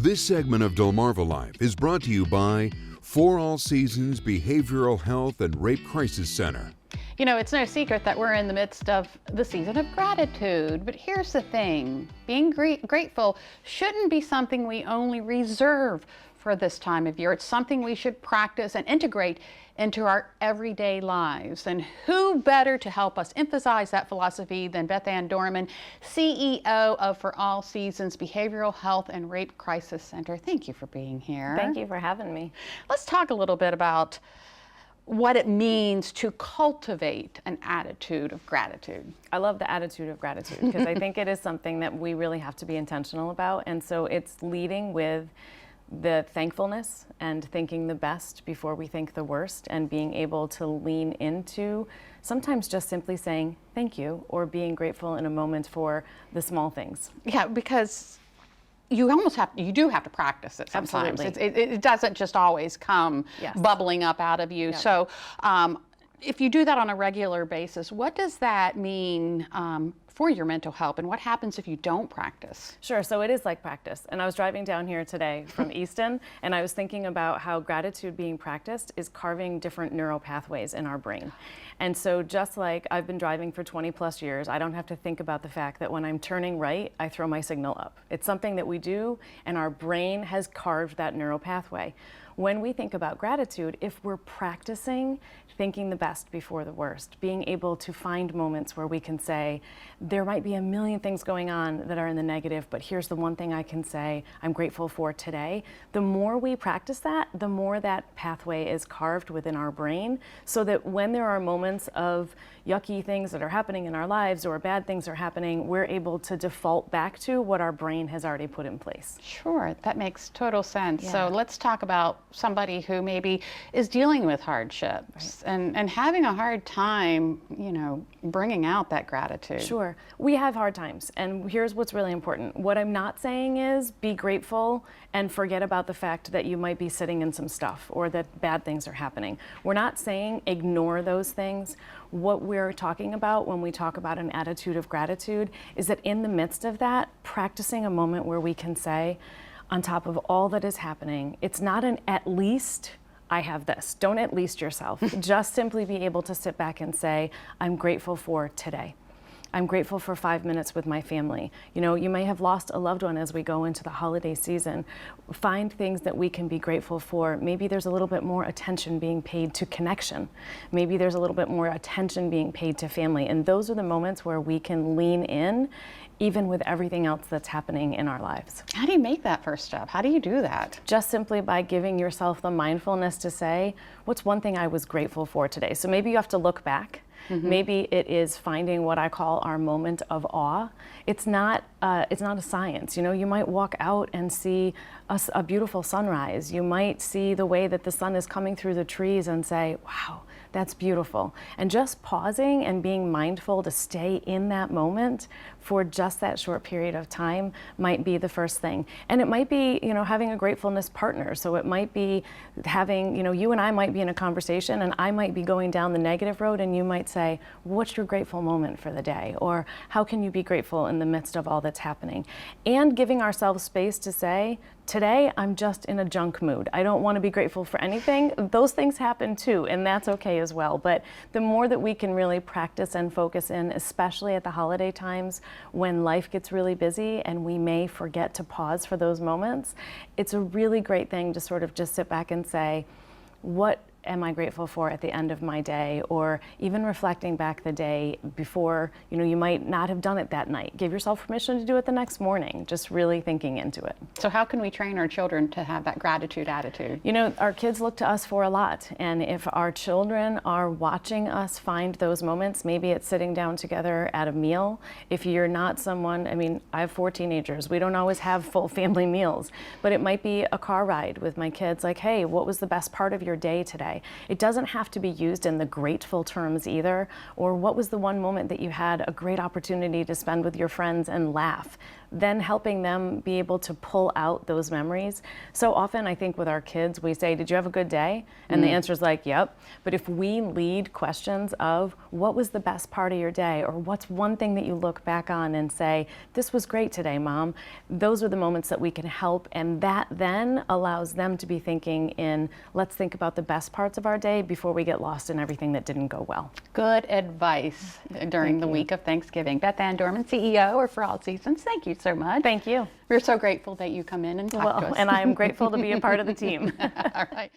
This segment of DelmarvaLife is brought to you by For All Seasons Behavioral Health and Rape Crisis Center. You know, it's no secret that we're in the midst of the season of gratitude, but here's the thing. Being grateful shouldn't be something we only reserve for this time of year. It's something we should practice and integrate into our everyday lives. And who better to help us emphasize that philosophy than Beth Dorman, CEO of For All Seasons Behavioral Health and Rape Crisis Center. Thank you for being here. Thank you for having me. Let's talk a little bit about what it means to cultivate an attitude of gratitude. I love the attitude of gratitude because I think it is something that we really have to be intentional about. And so it's leading with the thankfulness and thinking the best before we think the worst, and being able to lean into sometimes just simply saying thank you or being grateful in a moment for the small things. Yeah, because you do have to practice it sometimes. Absolutely. It doesn't just always come bubbling up out of you. Yep. So if you do that on a regular basis, what does that mean for your mental health, and what happens if you don't practice? Sure, so it is like practice. And I was driving down here today from Easton, and I was thinking about how gratitude being practiced is carving different neural pathways in our brain. And so just like I've been driving for 20 plus years, I don't have to think about the fact that when I'm turning right, I throw my signal up. It's something that we do, and our brain has carved that neural pathway. When we think about gratitude, if we're practicing thinking the best before the worst, being able to find moments where we can say, there might be a million things going on that are in the negative, but here's the one thing I can say I'm grateful for today. The more we practice that, the more that pathway is carved within our brain, so that when there are moments of yucky things that are happening in our lives or bad things are happening, we're able to default back to what our brain has already put in place. Sure, that makes total sense. Yeah. So let's talk about somebody who maybe is dealing with hardships and having a hard time, you know, bringing out that gratitude. Sure, we have hard times, and here's what's really important. What I'm not saying is be grateful and forget about the fact that you might be sitting in some stuff or that bad things are happening. We're not saying ignore those things. What we're talking about when we talk about an attitude of gratitude is that in the midst of that, practicing a moment where we can say, on top of all that is happening, it's not an at least I have this. Don't at least yourself. Just simply be able to sit back and say, I'm grateful for today. I'm grateful for 5 minutes with my family. You know, you may have lost a loved one as we go into the holiday season. Find things that we can be grateful for. Maybe there's a little bit more attention being paid to connection. Maybe there's a little bit more attention being paid to family. And those are the moments where we can lean in, even with everything else that's happening in our lives. How do you make that first step? How do you do that? Just simply by giving yourself the mindfulness to say, what's one thing I was grateful for today? So maybe you have to look back. Mm-hmm. Maybe it is finding what I call our moment of awe. It's not a science. You know, you might walk out and see a beautiful sunrise. You might see the way that the sun is coming through the trees and say, wow, that's beautiful. And just pausing and being mindful to stay in that moment for just that short period of time might be the first thing. And it might be, you know, having a gratefulness partner. So it might be having, you know, you and I might be in a conversation and I might be going down the negative road and you might say, what's your grateful moment for the day? Or how can you be grateful in the midst of all that's happening? And giving ourselves space to say, today, I'm just in a junk mood. I don't want to be grateful for anything. Those things happen too, and that's okay as well. But the more that we can really practice and focus in, especially at the holiday times when life gets really busy and we may forget to pause for those moments, it's a really great thing to sort of just sit back and say, what am I grateful for at the end of my day? Or even reflecting back the day before, you know, you might not have done it that night. Give yourself permission to do it the next morning, just really thinking into it. So how can we train our children to have that gratitude attitude? You know, our kids look to us for a lot. And if our children are watching us find those moments, maybe it's sitting down together at a meal. If you're not someone, I mean, I have 4 teenagers. We don't always have full family meals, but it might be a car ride with my kids. Like, hey, what was the best part of your day today? It doesn't have to be used in the grateful terms either, or what was the one moment that you had a great opportunity to spend with your friends and laugh. then helping them be able to pull out those memories. So often I think with our kids, we say, did you have a good day? And the answer is like, yep. But if we lead questions of what was the best part of your day, or what's one thing that you look back on and say, this was great today, Mom, those are the moments that we can help. And that then allows them to be thinking in, let's think about the best parts of our day before we get lost in everything that didn't go well. Good advice during the week of Thanksgiving. Beth Dorman, CEO of For All Seasons, thank you so much. Thank you. We're so grateful that you come in and talk to us. And I am grateful to be a part of the team. All right.